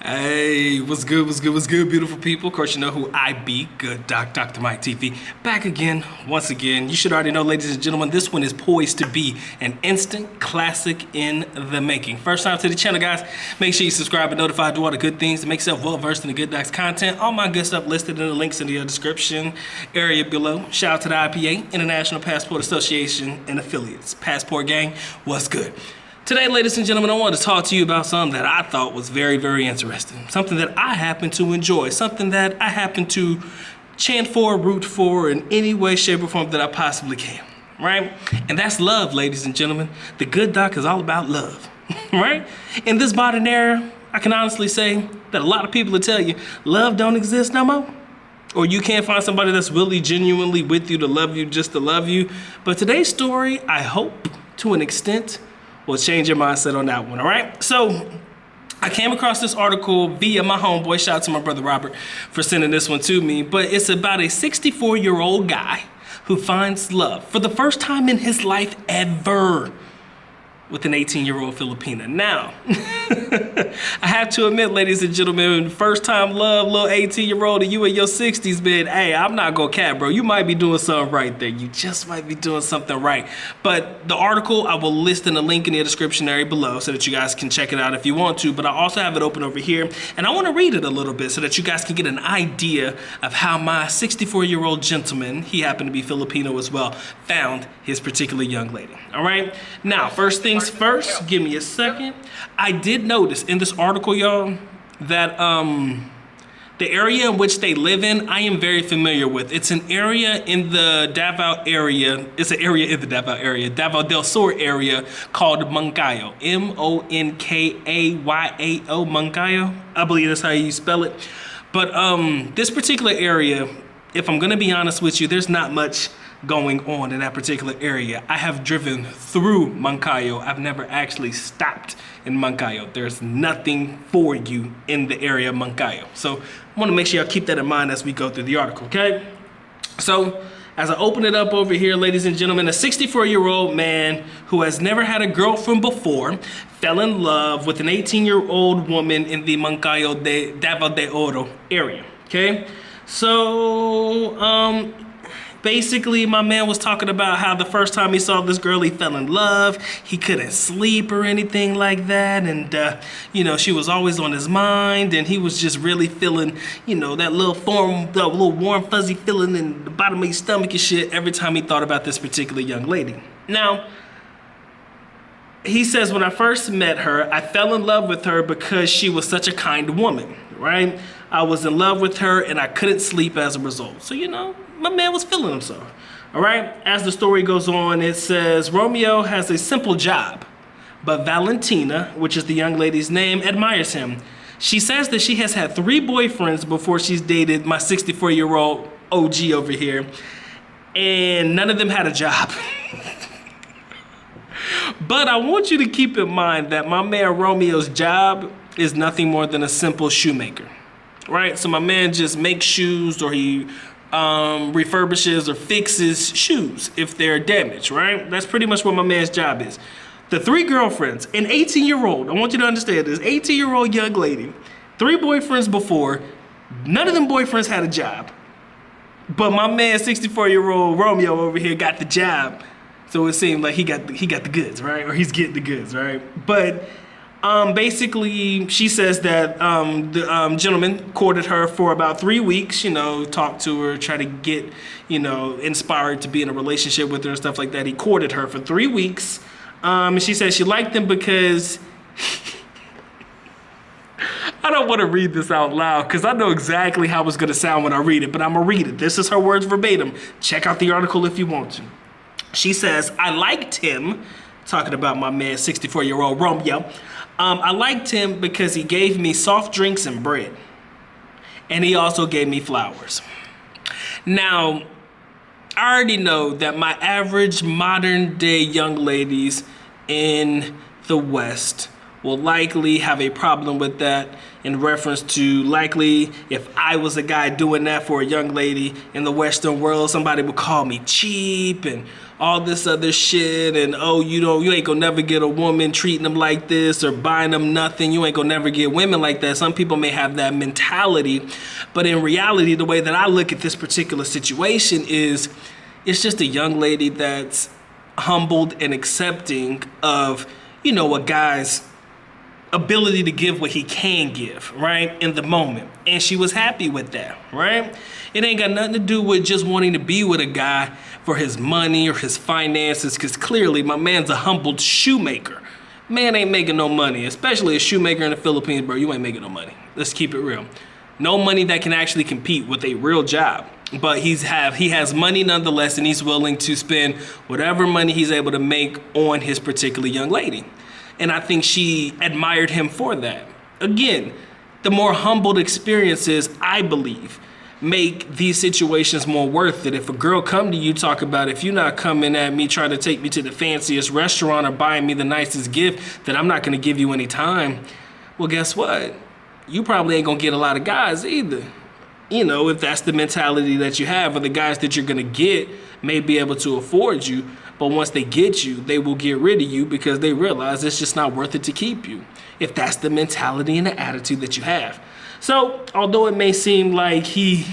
Hey, what's good, beautiful people? Of course, you know who I be, good doc, Dr. Mike TV. Back again, once again. You should already know, ladies and gentlemen, this one is poised to be an instant classic in the making. First time to the channel, guys, make sure you subscribe and notify, do all the good things to make yourself well-versed in the good docs content. All my good stuff listed in the links in the description area below. Shout out to the IPA, International Passport Association and affiliates. Passport gang, what's good? Today, ladies and gentlemen, I want to talk to you about something that I thought was very, very interesting. Something that I happen to enjoy. Something that I happen to chant for, root for in any way, shape, or form that I possibly can, right? And that's love, ladies and gentlemen. The good doc is all about love, right? In this modern era, I can honestly say that a lot of people will tell you, love don't exist no more. Or you can't find somebody that's really genuinely with you to love you just to love you. But today's story, I hope, to an extent, will change your mindset on that one, all right? So I came across this article via my homeboy. Shout out to my brother Robert for sending this one to me. But it's about a 64-year-old guy who finds love for the first time in his life ever with an 18-year-old Filipina. Now, I have to admit, ladies and gentlemen, first time love, little 18-year-old, and you in your 60s, man, hey, I'm not gonna cap, bro. You might be doing something right there. You just might be doing something right. But the article, I will list in the link in the description area below so that you guys can check it out if you want to, but I also have it open over here, and I wanna read it a little bit so that you guys can get an idea of how my 64-year-old gentleman, he happened to be Filipino as well, found his particular young lady, all right? Now, first things first, give me a second. I did notice in this article, y'all, that the area in which they live in, I am very familiar with. It's an area in the Davao area. It's an area in the Davao area, Davao del Sur area called Moncayo. M-O-N-K-A-Y-A-O, Moncayo. I believe that's how you spell it. But this particular area, if I'm gonna be honest with you, there's not much going on in that particular area. I have driven through Moncayo. I've never actually stopped in Moncayo. There's nothing for you in the area of Moncayo. So I want to make sure y'all keep that in mind as we go through the article, okay? So as I open it up over here, ladies and gentlemen, a 64-year-old man who has never had a girlfriend before fell in love with an 18-year-old woman in the Moncayo de Davao de Oro area, okay? So, basically, my man was talking about how the first time he saw this girl, he fell in love. He couldn't sleep or anything like that. And, you know, she was always on his mind. And he was just really feeling, you know, that little warm, fuzzy feeling in the bottom of his stomach and shit every time he thought about this particular young lady. Now, he says, when I first met her, I fell in love with her because she was such a kind woman, right? I was in love with her and I couldn't sleep as a result. So, you know, my man was feeling himself, all right? As the story goes on, it says, Romeo has a simple job, but Valentina, which is the young lady's name, admires him. She says that she has had 3 boyfriends before she's dated my 64-year-old OG over here, and none of them had a job. But I want you to keep in mind that my man Romeo's job is nothing more than a simple shoemaker, right? So my man just makes shoes, or he refurbishes or fixes shoes if they're damaged, right? That's pretty much what my man's job is. The 3 girlfriends, an 18-year-old, I want you to understand this, 18-year-old young lady, 3 boyfriends before, none of them boyfriends had a job. But my man, 64-year-old Romeo over here got the job. So it seemed like he got the goods, right? Or he's getting the goods, right? But basically, she says that the gentleman courted her for about 3 weeks, you know, talked to her, tried to get, you know, inspired to be in a relationship with her and stuff like that. He courted her for 3 weeks. And she said she liked him because I don't want to read this out loud because I know exactly how it's going to sound when I read it, but I'm going to read it. This is her words verbatim. Check out the article if you want to. She says, I liked him, talking about my man, 64-year-old Romeo. I liked him because he gave me soft drinks and bread. And he also gave me flowers. Now, I already know that my average modern day young ladies in the West will likely have a problem with that, in reference to likely if I was a guy doing that for a young lady in the Western world, somebody would call me cheap and all this other shit, and oh, you ain't gonna never get a woman treating them like this or buying them nothing. You ain't gonna never get women like that. Some people may have that mentality, but in reality, the way that I look at this particular situation is it's just a young lady that's humbled and accepting of, a guy's ability to give what he can give, right, in the moment. And she was happy with that, right? It ain't got nothing to do with just wanting to be with a guy for his money or his finances, because clearly my man's a humbled shoemaker. Man ain't making no money, especially a shoemaker in the Philippines, bro. You ain't making no money. Let's keep it real. No money that can actually compete with a real job. But he has money nonetheless, and he's willing to spend whatever money he's able to make on his particular young lady. And I think she admired him for that. Again, the more humbled experiences, I believe, make these situations more worth it. If a girl come to you, talk about, if you're not coming at me trying to take me to the fanciest restaurant or buying me the nicest gift, then I'm not gonna give you any time. Well, guess what? You probably ain't gonna get a lot of guys either. If that's the mentality that you have, or the guys that you're gonna get may be able to afford you, but once they get you, they will get rid of you because they realize it's just not worth it to keep you, if that's the mentality and the attitude that you have. So, although it may seem like he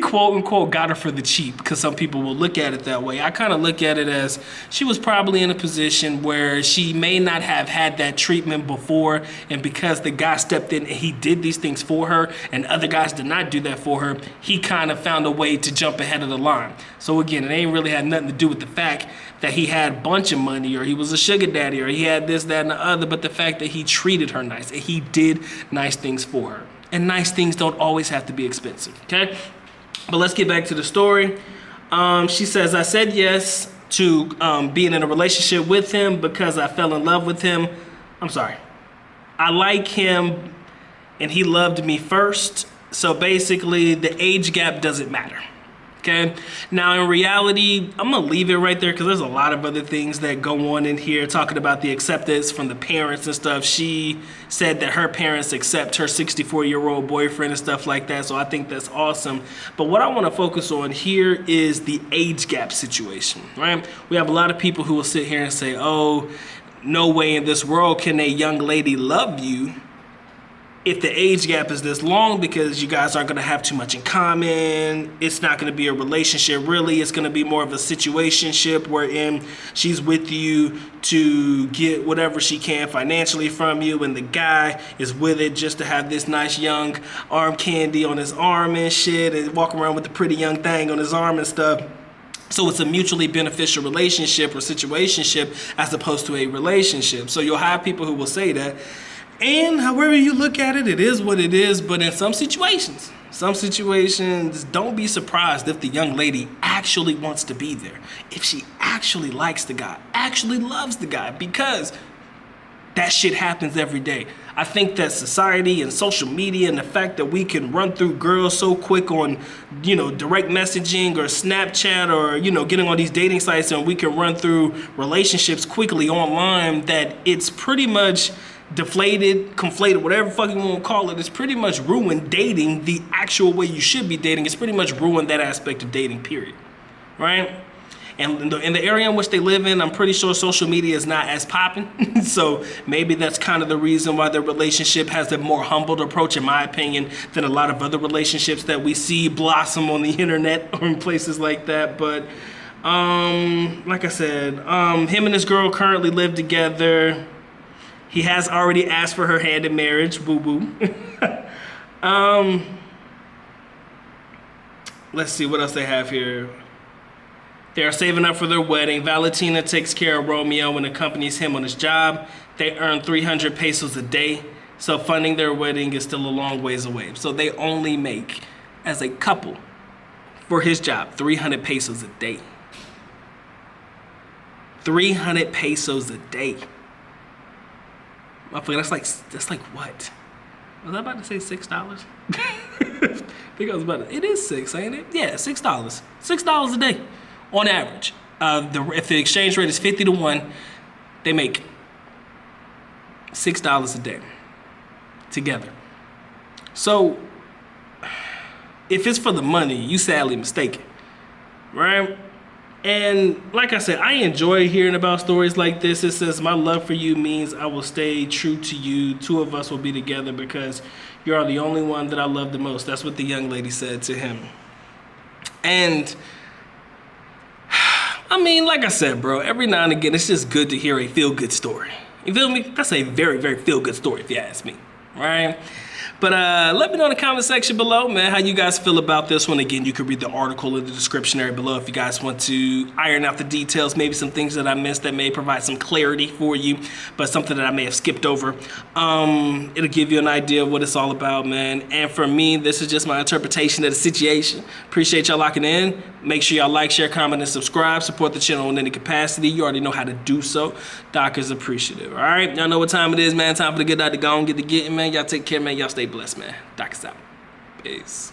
quote unquote got her for the cheap, because some people will look at it that way, I kind of look at it as she was probably in a position where she may not have had that treatment before, and because the guy stepped in and he did these things for her and other guys did not do that for her, he kind of found a way to jump ahead of the line. So again, it ain't really had nothing to do with the fact that he had a bunch of money or he was a sugar daddy or he had this, that, and the other, but the fact that he treated her nice and he did nice things for her. And nice things don't always have to be expensive, okay? But let's get back to the story. She says, I said yes to being in a relationship with him because I fell in love with him. I'm sorry. I like him and he loved me first. So basically, the age gap doesn't matter. Okay. Now, in reality, I'm going to leave it right there because there's a lot of other things that go on in here talking about the acceptance from the parents and stuff. She said that her parents accept her 64-year-old boyfriend and stuff like that. So I think that's awesome. But what I want to focus on here is the age gap situation, right? We have a lot of people who will sit here and say, oh, no way in this world can a young lady love you if the age gap is this long, because you guys aren't going to have too much in common. It's not going to be a relationship really. It's going to be more of a situationship wherein she's with you to get whatever she can financially from you, and the guy is with it just to have this nice young arm candy on his arm and shit, and walk around with the pretty young thing on his arm and stuff. So it's a mutually beneficial relationship or situationship as opposed to a relationship. So you'll have people who will say that. And however you look at it, it is what it is. But in some situations, don't be surprised if the young lady actually wants to be there. If she actually likes the guy, actually loves the guy, because that shit happens every day. I think that society and social media and the fact that we can run through girls so quick on, direct messaging or Snapchat or, getting on these dating sites, and we can run through relationships quickly online, that it's pretty much deflated, conflated, whatever fucking you want to call it. It's pretty much ruined dating the actual way you should be dating. It's pretty much ruined that aspect of dating, period. Right? And in the area in which they live in, I'm pretty sure social media is not as popping. So maybe that's kind of the reason why their relationship has a more humbled approach, in my opinion, than a lot of other relationships that we see blossom on the internet or in places like that. But like I said, him and this girl currently live together. He has already asked for her hand in marriage. Boo boo. Let's see what else they have here. They are saving up for their wedding. Valentina takes care of Romeo and accompanies him on his job. They earn 300 pesos a day. So funding their wedding is still a long ways away. So they only make, as a couple, for his job, 300 pesos a day. 300 pesos a day. I forget, that's like what? Was I about to say $6? I think I was about to, it is $6, ain't it? Yeah, $6. $6 a day on average. If the exchange rate is 50 to 1, they make $6 a day together. So if it's for the money, you sadly mistaken, right? And like I said, I enjoy hearing about stories like this. It says, my love for you means I will stay true to you. Two of us will be together because you are the only one that I love the most. That's what the young lady said to him. And I mean, like I said, bro, every now and again, it's just good to hear a feel-good story. You feel me? That's a very, very feel-good story if you ask me, right? But let me know in the comment section below, man, how you guys feel about this one. Again, you can read the article in the description area below if you guys want to iron out the details, maybe some things that I missed that may provide some clarity for you, but something that I may have skipped over. It'll give you an idea of what it's all about, man. And for me, this is just my interpretation of the situation. Appreciate y'all locking in. Make sure y'all like, share, comment, and subscribe. Support the channel in any capacity. You already know how to do so. Doc is appreciative, all right? Y'all know what time it is, man. Time for the good doctor to go and get to getting, man. Y'all take care, man. Y'all stay blessed, man. Doc is out. Peace.